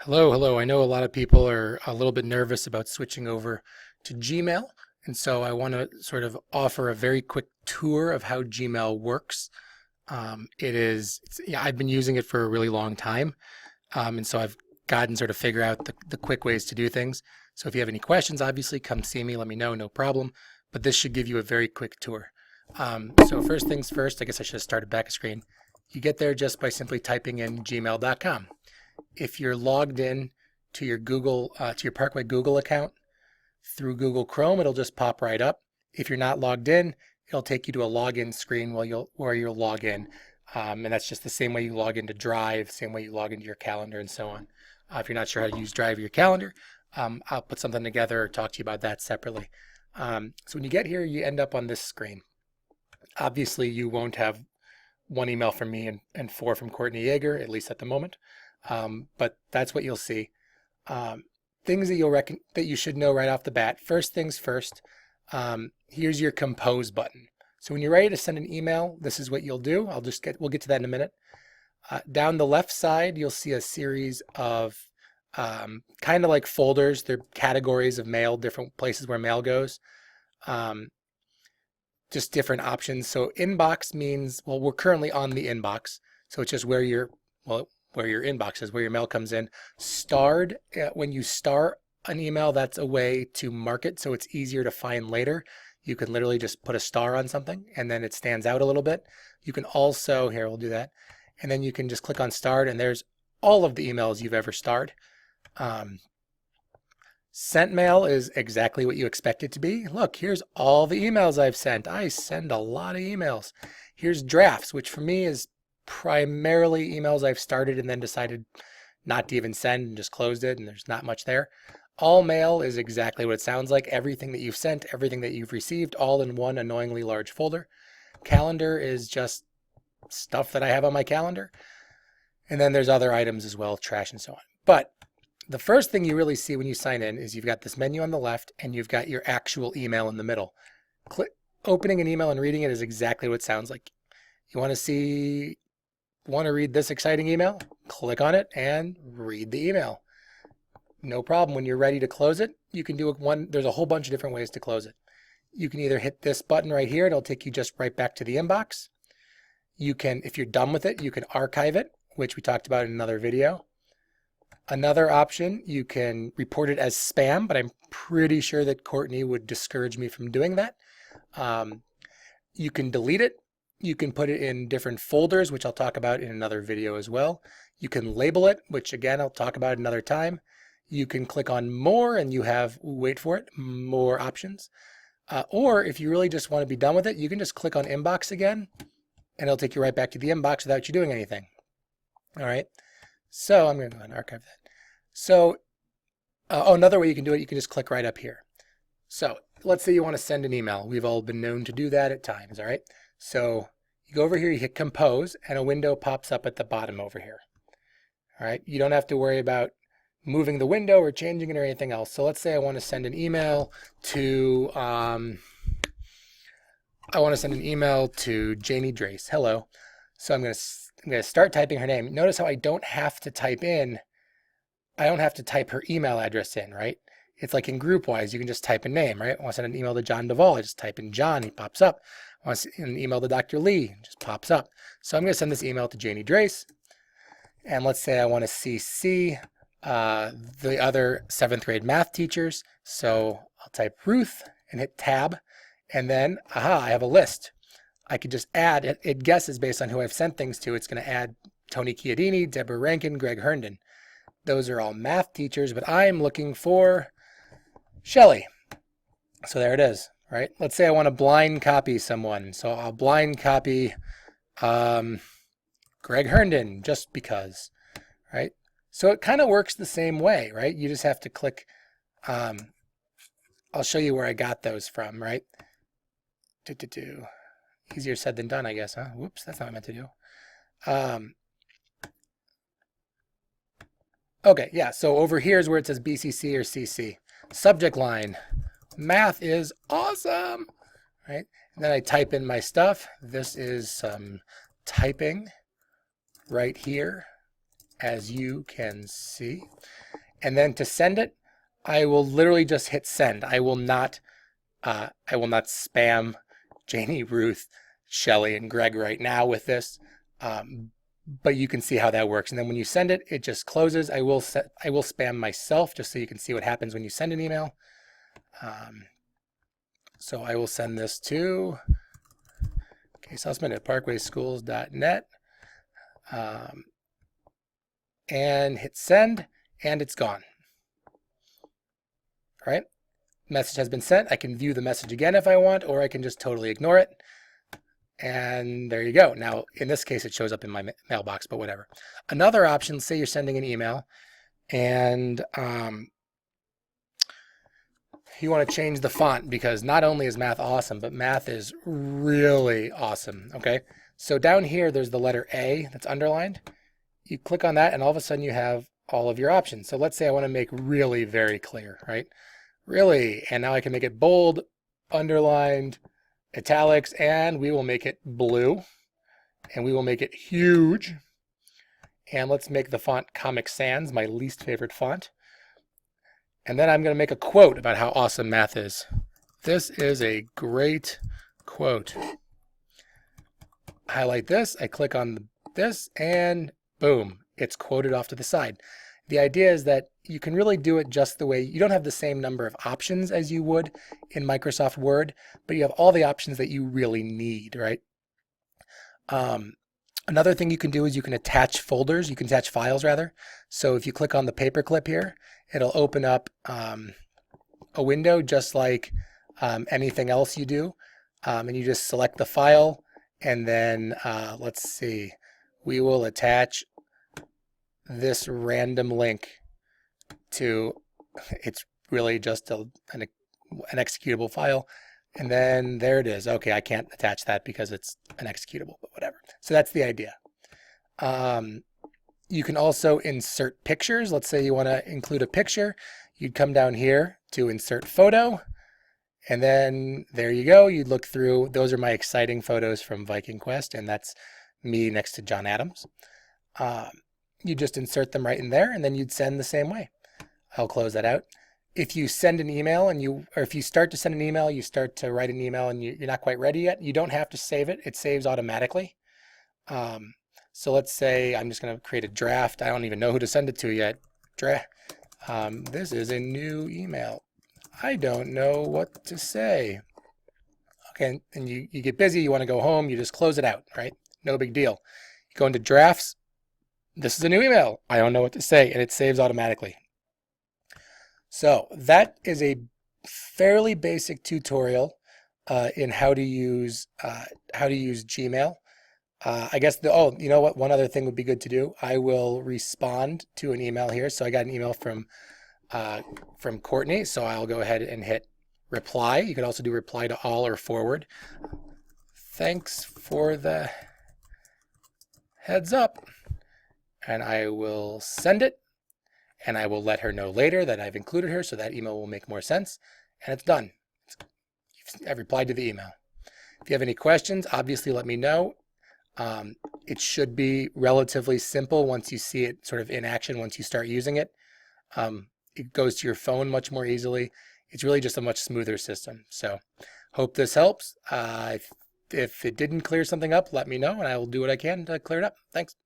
Hello, hello. I know a lot of people are a little bit nervous about switching over to Gmail, and so I want to sort of offer a very quick tour of how Gmail works. Yeah, I've been using it for a really long time, and so I've gotten sort of figure out the quick ways to do things. So if you have any questions, obviously come see me, let me know, no problem. But this should give you a very quick tour. So first things first, I guess I should have started back a screen. You get there just by simply typing in gmail.com. If you're logged in to your to your Parkway Google account through Google Chrome, it'll just pop right up. If you're not logged in, it'll take you to a login screen where you'll log in. And that's just the same way you log into Drive, same way you log into your calendar and so on. If you're not sure how to use Drive or your calendar, I'll put something together or talk to you about that separately. So when you get here, you end up on this screen. Obviously, you won't have one email from me and four from Courtney Yeager, at least at the moment. But that's what you'll see. Things that you should know right off the bat. First things first, here's your compose button. So when you're ready to send an email, this is what you'll do. We'll get to that in a minute. Down the left side, you'll see a series of kind of like folders. They're categories of mail, different places where mail goes. Just different options. So inbox means, well, we're currently on the inbox. So it's just where your inbox is, where your mail comes in. Starred, when you star an email, that's a way to mark it so it's easier to find later. You can literally just put a star on something and then it stands out a little bit. You can also, here, we'll do that. And then you can just click on starred and there's all of the emails you've ever starred. Sent mail is exactly what you expect it to be. Look, here's all the emails I've sent. I send a lot of emails. Here's drafts, which for me is primarily emails I've started and then decided not to even send and just closed it, and there's not much there. All mail is exactly what it sounds like. Everything that you've sent, everything that you've received, all in one annoyingly large folder. Calendar is just stuff that I have on my calendar. And then there's other items as well, trash and so on. But the first thing you really see when you sign in is you've got this menu on the left and you've got your actual email in the middle. Opening an email and reading it is exactly what it sounds like. You want to read this exciting email? Click on it and read the email. No problem. When you're ready to close it, you can do there's a whole bunch of different ways to close it. You can either hit this button right here. It'll take you just right back to the inbox. You can, if you're done with it, you can archive it, which we talked about in another video. Another option, you can report it as spam, but I'm pretty sure that Courtney would discourage me from doing that. You can delete it. You can put it in different folders, which I'll talk about in another video as well. You can label it, which again, I'll talk about another time. You can click on more and you have, wait for it, more options. Or if you really just want to be done with it, you can just click on inbox again and it'll take you right back to the inbox without you doing anything. All right. So I'm going to go ahead and archive that. So, another way you can do it, you can just click right up here. So let's say you want to send an email. We've all been known to do that at times, all right? So you go over here, you hit compose, and a window pops up at the bottom over here. All right, you don't have to worry about moving the window or changing it or anything else. So let's say I want to send an email to, Janie Drace. Hello. So I'm going to start typing her name. Notice how I don't have to type her email address in, right? It's like in GroupWise, you can just type a name, right? I want to send an email to John Duvall, I just type in John, he pops up. I want to send an email to Dr. Lee, it just pops up. So I'm going to send this email to Janie Drace. And let's say I want to CC the other 7th grade math teachers. So I'll type Ruth and hit tab. And then, I have a list. I could just add, it guesses based on who I've sent things to. It's going to add Tony Chiodini, Deborah Rankin, Greg Herndon. Those are all math teachers, but I'm looking for Shelley. So there it is, right? Let's say I want to blind copy someone. So I'll blind copy Greg Herndon just because, right? So it kind of works the same way, right? You just have to click. I'll show you where I got those from, right? Easier said than done, I guess, huh? Whoops, that's not what I meant to do. Okay, yeah, so over here is where it says BCC or CC. Subject line, math is awesome, right? And then I type in my stuff. This is some typing right here. as you can see. And then to send it, I will literally just hit send. I will not spam Janie, Ruth, Shelly, and Greg right now with this. But you can see how that works. And then when you send it, it just closes. I will spam myself just so you can see what happens when you send an email. So I will send this to ksussman@parkwayschools.net and hit send, and it's gone. All right, message has been sent. I can view the message again if I want, or I can just totally ignore it. And there you go. Now, in this case, it shows up in my mailbox, but whatever. Another option, say you're sending an email and you want to change the font, because not only is math awesome, but math is really awesome. Okay, so down here, there's the letter A that's underlined. You click on that and all of a sudden you have all of your options. So let's say I want to make really very clear, right? Really, and now I can make it bold, underlined, italics, and we will make it blue, and we will make it huge. And let's make the font Comic Sans, my least favorite font. And then I'm going to make a quote about how awesome math is. This is a great quote. Highlight this, I click on this, and boom, it's quoted off to the side. The idea is that you can really do it just the way, you don't have the same number of options as you would in Microsoft Word, but you have all the options that you really need, right? Another thing you can do is you can attach folders, you can attach files rather. So if you click on the paperclip here, it'll open up a window just like anything else you do. And you just select the file, and then let's see, we will attach this random link to, it's really just an executable file. And then there it is. Okay, I can't attach that because it's an executable, but whatever. So that's the idea. You can also insert pictures. Let's say you want to include a picture. You'd come down here to insert photo. And then there you go. You'd look through. Those are my exciting photos from Viking Quest, and that's me next to John Adams. You just insert them right in there, and then you'd send the same way. I'll close that out. If you send an email or if you start to send an email, you start to write an email and you're not quite ready yet, you don't have to save it. It saves automatically. So let's say I'm just going to create a draft. I don't even know who to send it to yet. This is a new email. I don't know what to say. Okay, and you get busy, you want to go home, you just close it out, right? No big deal. You go into drafts. This is a new email. I don't know what to say, and it saves automatically. So that is a fairly basic tutorial in how to use Gmail. I guess you know what? One other thing would be good to do. I will respond to an email here. So I got an email from Courtney. So I'll go ahead and hit reply. You can also do reply to all or forward. Thanks for the heads up. And I will send it. And I will let her know later that I've included her, so that email will make more sense. And it's done. I've replied to the email. If you have any questions, obviously let me know. It should be relatively simple once you see it sort of in action, once you start using it. It goes to your phone much more easily. It's really just a much smoother system. So hope this helps. If it didn't clear something up, let me know, and I will do what I can to clear it up. Thanks.